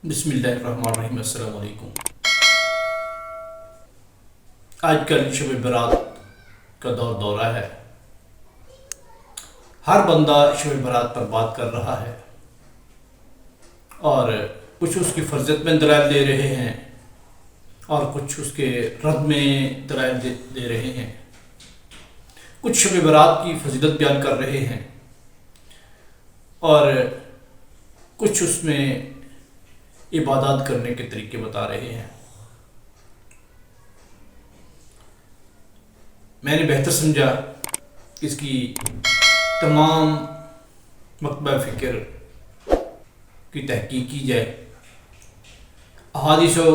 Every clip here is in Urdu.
بسم اللہ الرحمن الرحیم۔ السلام علیکم۔ آج کل شب برات کا دورہ ہے۔ ہر بندہ شب برات پر بات کر رہا ہے اور کچھ اس کی فرضیت میں دلائل دے رہے ہیں اور کچھ اس کے رد میں دلائل دے رہے ہیں۔ کچھ شب برات کی فضیلت بیان کر رہے ہیں اور کچھ اس میں عبادات کرنے کے طریقے بتا رہے ہیں۔ میں نے بہتر سمجھا کہ اس کی تمام مکتبہ فکر کی تحقیق کی جائے، احادیث و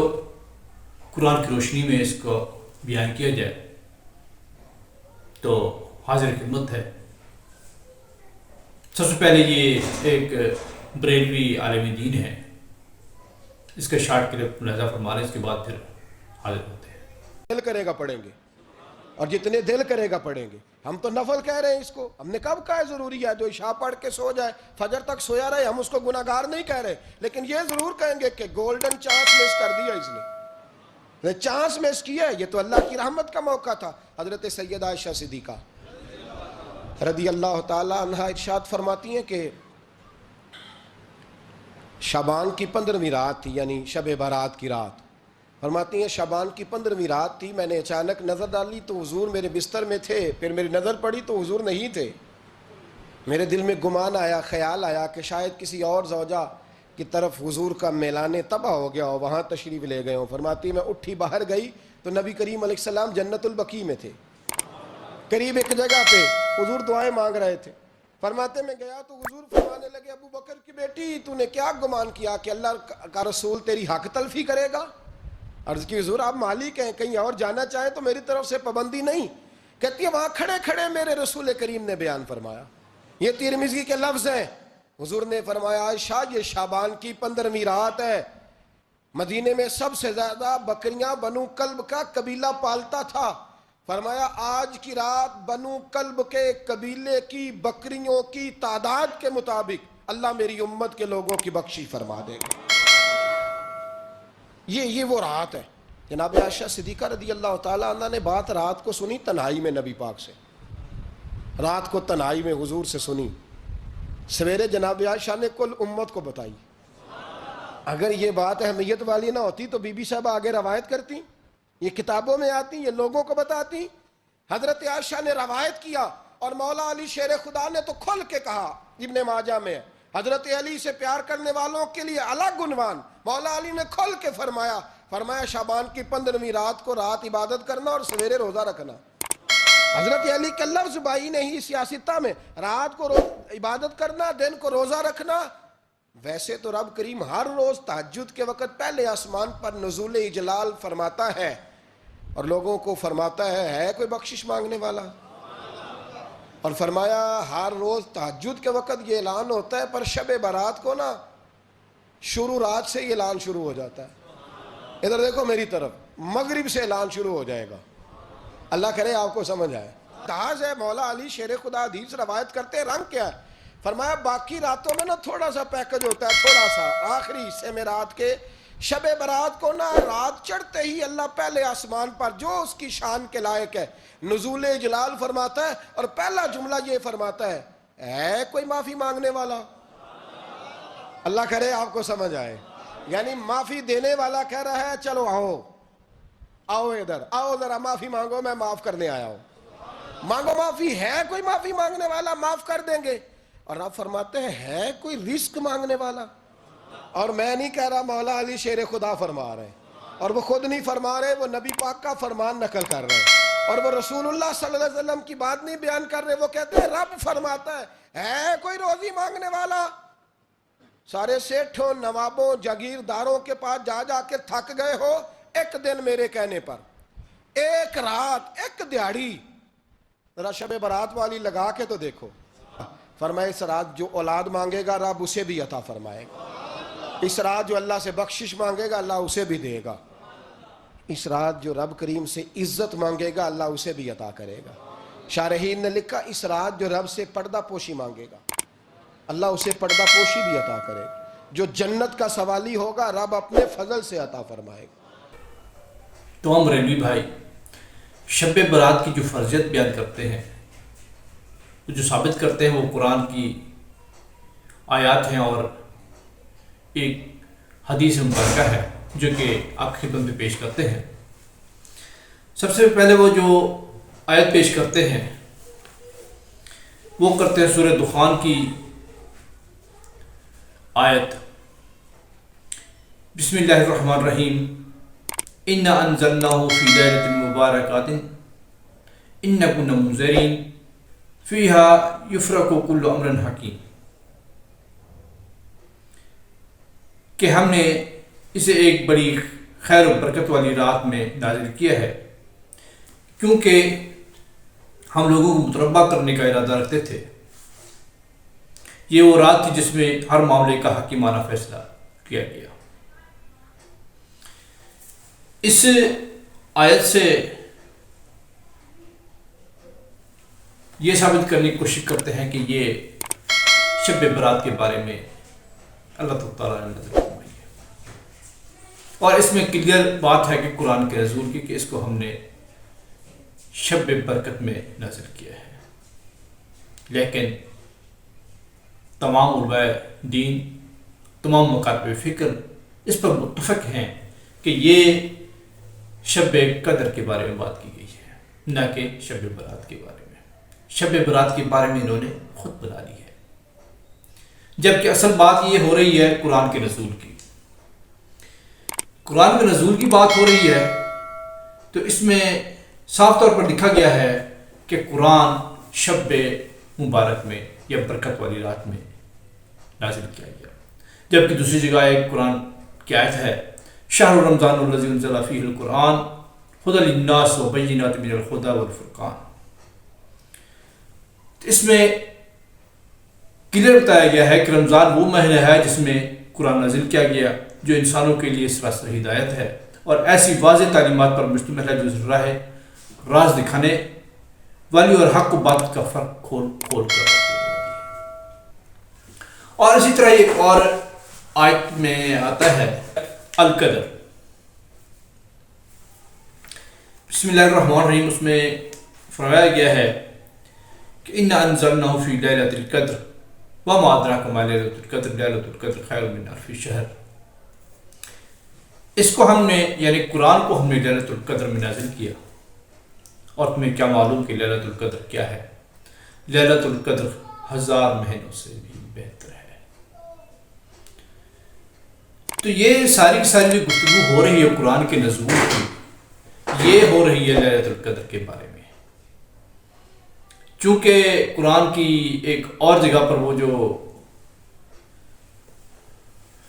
قرآن کی روشنی میں اس کو بیان کیا جائے، تو حاضر خدمت ہے۔ سب سے پہلے یہ ایک بریلوی عالم دین ہے، اس کا شارٹ کلپ ملاحظہ فرما رہے ہیں، اس کے بعد پھر حاضر ہوتے ہیں۔ دل کرے گا پڑھیں گے، اور جتنے دل کرے گا پڑھیں گے۔ ہم تو نفل کہہ رہے ہیں اس کو، ہم نے کب کہا ہے ضروری ہے جو عشاء پڑھ کے سو جائے فجر تک سویا رہے، ہم اس کو گناہگار نہیں کہہ رہے، لیکن یہ ضرور کہیں گے کہ گولڈن چانس مس کر دیا اس نے، چانس مس کیا ہے۔ یہ تو اللہ کی رحمت کا موقع تھا۔ حضرت سیدہ عائشہ صدیقہ رضی اللہ تعالی عنہ ارشاد فرماتی ہیں کہ شعبان کی 15ویں رات تھی، یعنی شب برات کی رات۔ فرماتی ہیں شعبان کی 15ویں رات تھی، میں نے اچانک نظر ڈالی تو حضور میرے بستر میں تھے، پھر میری نظر پڑی تو حضور نہیں تھے۔ میرے دل میں گمان آیا، خیال آیا کہ شاید کسی اور زوجہ کی طرف حضور کا میلان تباہ ہو گیا ہو، وہاں تشریف لے گئے ہوں۔ فرماتی میں اٹھی باہر گئی تو نبی کریم علیہ السلام جنت البقیع میں تھے، قریب ایک جگہ پہ حضور دعائیں مانگ رہے تھے۔ فرماتے میں گیا تو حضور فرمانے لگے، ابو بکر کی بیٹی تو نے کیا گمان کیا کہ اللہ کا رسول تیری حق تلفی کرے گا؟ عرض کی حضور آپ مالک ہیں، کہیں اور جانا چاہیں تو میری طرف سے پابندی نہیں۔ کہتی ہے وہاں کھڑے کھڑے میرے رسول کریم نے بیان فرمایا، یہ ترمذی کے لفظ ہیں۔ حضور نے فرمایا عائشہ یہ شعبان کی 15ویں رات ہے، مدینے میں سب سے زیادہ بکریاں بنو کلب کا قبیلہ پالتا تھا۔ فرمایا آج کی رات بنو کلب کے قبیلے کی بکریوں کی تعداد کے مطابق اللہ میری امت کے لوگوں کی بخشش فرما دے گا۔ یہ وہ رات ہے۔ جناب عائشہ صدیقہ رضی اللہ تعالی عنہ نے بات رات کو سنی تنہائی میں نبی پاک سے، رات کو تنہائی میں حضور سے سنی، سویرے جناب عائشہ نے کل امت کو بتائی۔ اگر یہ بات اہمیت والی نہ ہوتی تو بی بی صاحب آگے روایت کرتی، یہ کتابوں میں آتی، یہ لوگوں کو بتاتی۔ حضرت عائشہ نے روایت کیا اور مولا علی شیر خدا نے تو کھل کے کہا، ابن ماجہ میں حضرت علی سے پیار کرنے والوں کے لیے الگ عنوان، مولا علی نے کھل کے فرمایا شعبان کی 15ویں رات کو رات عبادت کرنا اور سویرے روزہ رکھنا۔ حضرت علی کے لفظ بائی نہیں سیاستہ میں، رات کو عبادت کرنا، دن کو روزہ رکھنا۔ ویسے تو رب کریم ہر روز تہجد کے وقت پہلے آسمان پر نزول اجلال فرماتا ہے اور لوگوں کو فرماتا ہے کوئی بخشش مانگنے والا؟ اور فرمایا ہر روز تہجد کے وقت یہ اعلان ہوتا ہے، پر شب برات کو نا شروع رات سے یہ اعلان شروع ہو جاتا ہے۔ ادھر دیکھو میری طرف، مغرب سے اعلان شروع ہو جائے گا۔ اللہ کرے آپ کو سمجھ آئے۔ تاج ہے مولا علی شیر خدا حدیث روایت کرتے ہیں، رنگ کیا ہے؟ فرمایا باقی راتوں میں نا تھوڑا سا پیکج ہوتا ہے، تھوڑا سا آخری حصے میں رات کے، شب برات کو نا رات چڑھتے ہی اللہ پہلے آسمان پر جو اس کی شان کے لائق ہے نزول جلال فرماتا ہے، اور پہلا جملہ یہ فرماتا ہے کوئی معافی مانگنے والا؟ اللہ کرے آپ کو سمجھ آئے، یعنی معافی دینے والا کہہ رہا ہے چلو آؤ ادھر آؤ ذرا معافی مانگو، میں معاف کرنے آیا ہوں، مانگو معافی۔ ہے کوئی معافی مانگنے والا؟ معاف کر دیں گے۔ اور آپ فرماتے ہیں ہے کوئی رزق مانگنے والا؟ اور میں نہیں کہہ رہا، مولا علی شیر خدا فرما رہے ہیں، اور وہ خود نہیں فرما رہے، وہ نبی پاک کا فرمان نقل کر رہے ہیں، اور وہ رسول اللہ صلی اللہ علیہ وسلم کی بات نہیں بیان کر رہے، وہ کہتے ہیں رب فرماتا ہے کوئی روزی مانگنے والا؟ سارے سیٹھوں نوابوں جاگیرداروں کے پاس جا جا کے تھک گئے ہو، ایک دن میرے کہنے پر، ایک رات، ایک دیہڑی ذرا شب برات والی لگا کے تو دیکھو۔ فرمائے اس رات جو اولاد مانگے گا رب اسے بھی عطا فرمائے گا، اس رات جو اللہ سے بخشش مانگے گا اللہ اسے بھی دے گا، اس رات جو رب کریم سے عزت مانگے گا اللہ اسے بھی عطا کرے گا۔ شارحین نے لکھا اس رات جو رب سے پردہ پوشی مانگے گا اللہ اسے پردہ پوشی بھی عطا کرے گا۔ جو جنت کا سوالی ہوگا رب اپنے فضل سے عطا فرمائے گا۔ تو ہم ریلوی بھائی شب برات کی جو فرضیت بیان کرتے ہیں، جو ثابت کرتے ہیں، وہ قرآن کی آیات ہیں اور ایک حدیث مبارکہ ہے جو کہ آپ کی خدمت میں پیش کرتے ہیں۔ سب سے پہلے وہ جو آیت پیش کرتے ہیں وہ کرتے ہیں سورہ دخان کی آیت، بسم اللہ الرحمن الرحیم، اِنَّا أَنزَلْنَاهُ فِي لَيْلَةٍ مُبَارَكَةٍ إِنَّا كُنَّا مُنذِرِينَ فِيهَا يُفْرَقُ كُلُّ أَمْرٍ حَكِيمٍ، کہ ہم نے اسے ایک بڑی خیر و برکت والی رات میں نازل کیا ہے، کیونکہ ہم لوگوں کو متربع کرنے کا ارادہ رکھتے تھے۔ یہ وہ رات تھی جس میں ہر معاملے کا حکیمانہ فیصلہ کیا گیا۔ اس آیت سے یہ ثابت کرنے کی کوشش کرتے ہیں کہ یہ شب برات کے بارے میں اللہ تعالیٰ نے نازل فرمائی ہے، اور اس میں کلیئر بات ہے کہ قرآن کے نزول کی، کہ اس کو ہم نے شب برکت میں نازل کیا ہے۔ لیکن تمام علماء دین، تمام مکاتب فکر اس پر متفق ہیں کہ یہ شب قدر کے بارے میں بات کی گئی ہے، نہ کہ شب برات کے بارے میں۔ شب برات کے بارے میں انہوں نے خود بنا لی ہے، جبکہ اصل بات یہ ہو رہی ہے قرآن کے نزول کی۔ قرآن کے نزول کی بات ہو رہی ہے تو اس میں صاف طور پر لکھا گیا ہے کہ قرآن شب مبارک میں یا برکت والی رات میں نازل کیا گیا، جبکہ دوسری جگہ ایک قرآن کی آیت ہے، شہر رمضان الذی انزل فیہ القرآن ھدی للناس وبینات من الھدی والفرقان۔ اس میں کلیئر بتایا گیا ہے کہ رمضان وہ مہینہ ہے جس میں قرآن نازل کیا گیا، جو انسانوں کے لیے سراسر ہدایت ہے اور ایسی واضح تعلیمات پر مشتمل ہے جو راہ راز دکھانے والی اور حق و باطل کا فرق کھول کر رکھتی ہے۔ اور اسی طرح ایک اور آیت میں آتا ہے القدر، بسم اللہ الرحمن الرحیم، اس میں فرمایا گیا ہے کہ اِنَّا أَنزَلْنَاهُ فِي لَيْلَةِ الْقَدْرِ وَمَا أَدْرَاكَ مَا لَيْلَةُ الْقَدْرِ لَيْلَةُ الْقَدْرِ خَيْرٌ مِّنْ أَلْفِ شَهْرٍ۔ اس کو ہم نے یعنی قرآن کو ہم نے لیلۃ القدر میں نازل کیا، اور تمہیں کیا معلوم کہ لیلۃ القدر کیا ہے؟ لیلۃ القدر 1000 مہینوں سے بھی بہتر ہے۔ تو یہ ساری کی ساری جو گفتگو ہو رہی ہے قرآن کے نزول کی، یہ ہو رہی ہے لیلۃ القدر کے بارے میں، چونکہ قرآن کی ایک اور جگہ پر وہ جو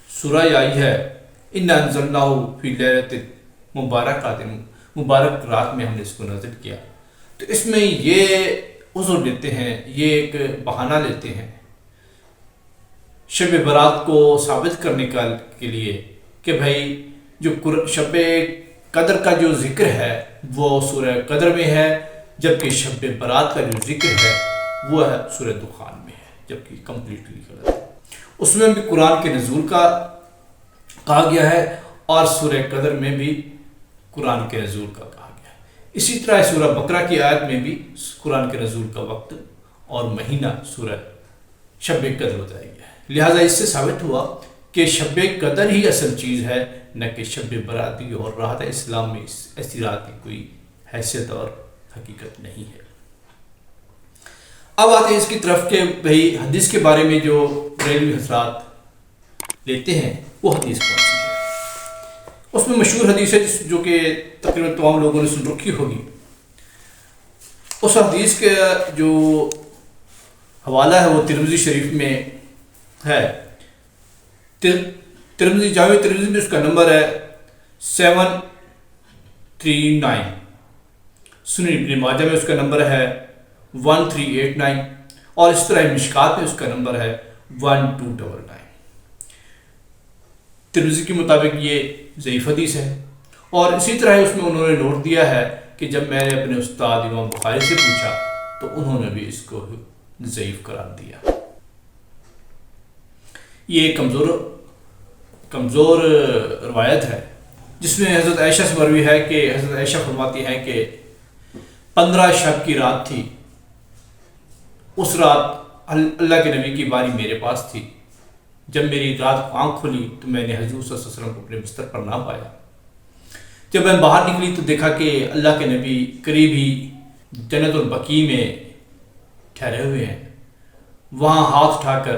سورہ آئی ہے، اِنَّا أَنزَلْنَاهُ فِي لَيْلَةٍ مُبَارَكَةٍ، مبارک رات میں ہم نے اس کو نازل کیا، تو اس میں یہ عذر لیتے ہیں، یہ ایک بہانہ لیتے ہیں شب برات کو ثابت کرنے کے لیے کہ بھائی جو شب قدر کا جو ذکر ہے وہ سورہ قدر میں ہے، جبکہ شب برات کا جو ذکر ہے وہ ہے سورہ دخان میں ہے، جبکہ کمپلیٹلی غلط ہے۔ اس میں بھی قرآن کے نزول کا کہا گیا ہے اور سورہ قدر میں بھی قرآن کے نزول کا کہا گیا ہے۔ اسی طرح سورہ بقرہ کی آیت میں بھی قرآن کے نزول کا وقت اور مہینہ سورہ شب قدر بتایا گیا ہے۔ لہٰذا اس سے ثابت ہوا کہ شب قدر ہی اصل چیز ہے، نہ کہ شب برات کی، اور راحت اسلام میں ایسی رات کی کوئی حیثیت اور حقیقت نہیں ہے۔ اب آتے ہیں اس کی طرف کہ بھائی حدیث کے بارے میں جو ریلوی حضرات لیتے ہیں وہ حدیث کون سی ہے؟ اس میں مشہور حدیث ہے جو کہ تقریباً تمام لوگوں نے سن رکھی ہوگی۔ اس حدیث کے جو حوالہ ہے وہ ترمذی شریف میں ہے، ترمذی جامع ترمذی میں اس کا نمبر ہے 739، سنن ابن ماجہ میں اس کا نمبر ہے 1389، اور اس طرح مشکات میں اس کا نمبر ہے 1299۔ ترمذی کے مطابق یہ ضعیف حدیث ہے، اور اسی طرح اس میں انہوں نے نوٹ دیا ہے کہ جب میں نے اپنے استاد امام بخاری سے پوچھا تو انہوں نے بھی اس کو ضعیف قرار دیا۔ یہ کمزور کمزور روایت ہے، جس میں حضرت عائشہ سے مروی ہے کہ حضرت عائشہ فرماتی ہیں کہ 15 شب کی رات تھی، اس رات اللہ کے نبی کی باری میرے پاس تھی، جب میری رات کو آنکھ کھلی تو میں نے حضور صلی اللہ علیہ وسلم کو اپنے بستر پر نہ پایا، جب میں باہر نکلی تو دیکھا کہ اللہ کے نبی قریب ہی جنت البقیع میں ٹھہرے ہوئے ہیں، وہاں ہاتھ اٹھا کر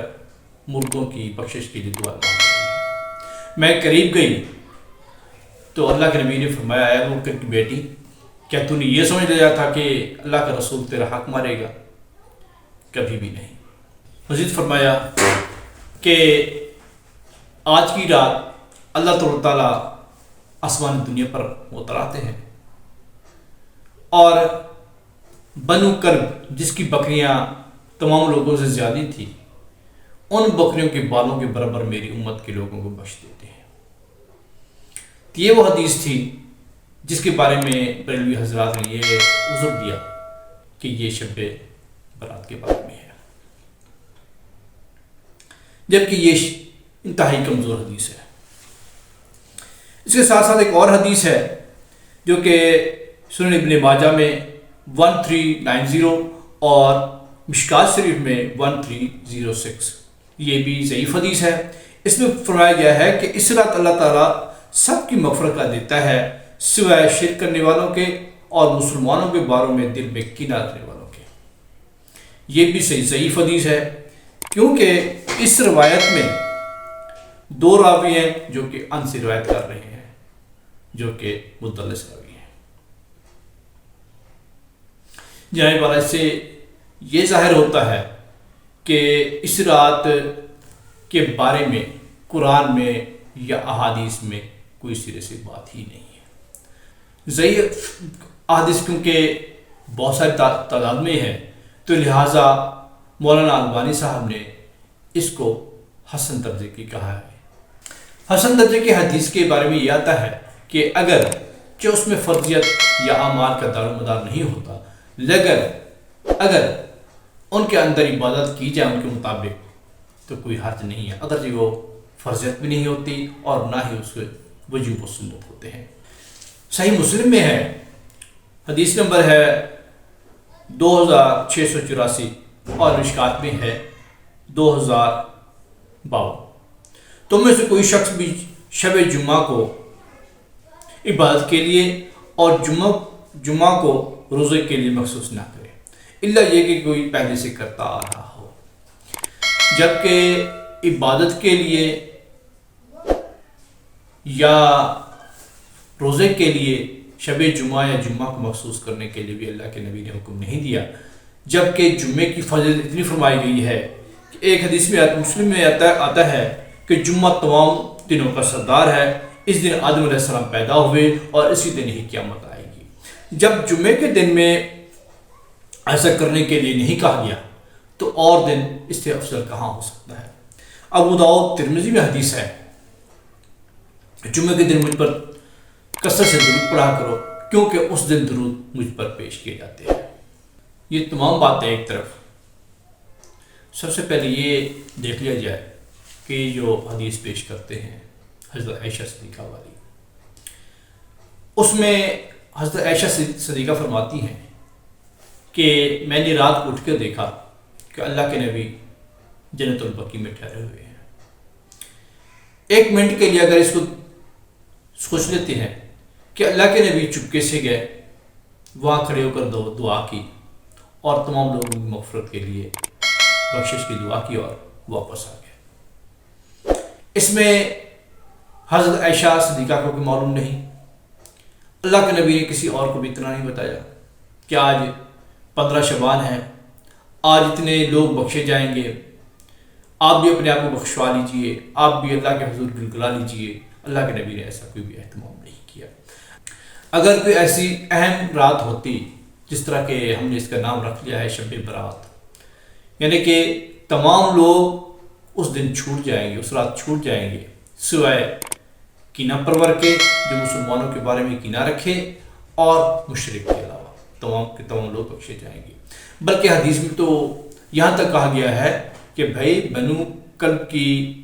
مردوں کی بخشش کے لیے دعا مانگ رہے ہیں۔ میں قریب گئی تو اللہ کے نبی نے فرمایا، اے ابو بکر کی بیٹی، کیا تو نے یہ سمجھ لیا تھا کہ اللہ کا رسول تیرا حق مارے گا؟ کبھی بھی نہیں۔ مزید فرمایا کہ آج کی رات اللہ تعالیٰ آسمان دنیا پر اتراتے ہیں، اور بنو کرب جس کی بکریاں تمام لوگوں سے زیادہ تھی، ان بکریوں کے بالوں کے برابر میری امت کے لوگوں کو بخش دیتے ہیں۔ تو یہ وہ حدیث تھی جس کے بارے میں بریلوی حضرات نے یہ عذر دیا کہ یہ شب برات کے بارے میں ہے، جبکہ یہ انتہائی کمزور حدیث ہے۔ اس کے ساتھ ساتھ ایک اور حدیث ہے جو کہ سنن ابن ماجہ میں 1390 اور مشکات شریف میں 1306، یہ بھی ضعیف حدیث ہے۔ اس میں فرمایا گیا ہے کہ اس رات اللہ تعالیٰ سب کی مغفرت کر دیتا ہے سوائے شرک کرنے والوں کے اور مسلمانوں کے باروں میں دل میں کینہ رکھنے والوں کے۔ یہ بھی ضعیف حدیث ہے، کیونکہ اس روایت میں 2 راوی ہیں جو کہ ان سے روایت کر رہے ہیں، جو کہ مدلس راوی ہیں۔ جناب والا اس سے یہ ظاہر ہوتا ہے کہ اس رات کے بارے میں قرآن میں یا احادیث میں کوئی سرے سے بات ہی نہیں ہے۔ ضعیف احادیث کیونکہ بہت ساری تعداد میں ہے، تو لہٰذا مولانا البانی صاحب نے اس کو حسن درجے کی کہا ہے۔ حسن درجے کی حدیث کے بارے میں یہ آتا ہے کہ اگر جو اس میں فرضیت یا اعمال کا دار و مدار نہیں ہوتا، لیکن اگر ان کے اندر عبادت کی جائے ان کے مطابق تو کوئی حرج نہیں ہے، اگر وہ فرضیت بھی نہیں ہوتی اور نہ ہی اس کے وجوب و سنت ہوتے ہیں۔ صحیح مسلم میں ہے، حدیث نمبر ہے 2684 اور مشکات میں ہے 2052۔ تم میں سے کوئی شخص بھی شب جمعہ کو عبادت کے لیے اور جمعہ کو روزے کے لیے مخصوص نہ کرے، الا یہ کہ کوئی پہلے سے کرتا آ رہا ہو، جبکہ عبادت کے لیے یا روزے کے لیے شب جمعہ یا جمعہ کو مخصوص کرنے کے لیے بھی اللہ کے نبی نے حکم نہیں دیا، جبکہ جمعے کی فضیلت اتنی فرمائی گئی ہے کہ ایک حدیث میں مسلم میں آتا ہے کہ جمعہ تمام دنوں کا سردار ہے، اس دن آدم علیہ السلام پیدا ہوئے اور اسی دن ہی قیامت آئے گی۔ جب جمعے کے دن میں ایسا کرنے کے لیے نہیں کہا گیا تو اور دن اس سے افضل کہاں ہو سکتا ہے؟ ابو داؤد ترمذی میں حدیث ہے، جمعے کے دن مجھ پر کثرت سے درود پڑھا کرو کیونکہ اس دن درود مجھ پر پیش کیے جاتے ہیں۔ یہ تمام باتیں ایک طرف، سب سے پہلے یہ دیکھ لیا جائے کہ جو حدیث پیش کرتے ہیں حضرت عائشہ صدیقہ والی، اس میں حضرت عائشہ صدیقہ فرماتی ہیں کہ میں نے رات کو اٹھ کے دیکھا کہ اللہ کے نبی جنت البقیع میں ٹھہرے ہوئے ہیں۔ 1 منٹ کے لیے اگر اس کو سوچ لیتے ہیں کہ اللہ کے نبی چپکے سے گئے، وہاں کھڑے ہو کر دعا کی اور تمام لوگوں کی مغفرت کے لیے بخشش کی دعا کی اور واپس آ گئے۔ اس میں حضرت عائشہ صدیقہ کو کوئی معلوم نہیں، اللہ کے نبی نے کسی اور کو بھی اتنا نہیں بتایا کہ آج 15 شعبان ہے، آج اتنے لوگ بخشے جائیں گے، آپ بھی اپنے آپ کو بخشوا لیجئے، آپ بھی اللہ کے حضور گلگلا لیجئے۔ اللہ کے نبی نے ایسا کوئی بھی اہتمام نہیں کیا۔ اگر کوئی ایسی اہم رات ہوتی جس طرح کہ ہم نے اس کا نام رکھ لیا ہے شب برات، یعنی کہ تمام لوگ اس دن چھوٹ جائیں گے، اس رات چھوٹ جائیں گے، سوائے کینہ پرور کے جو مسلمانوں کے بارے میں کینہ رکھے اور مشرک کے علاوہ تمام کے تمام لوگ بخشے جائیں گے۔ بلکہ حدیث میں تو یہاں تک کہا گیا ہے کہ بھائی بنو کلب کی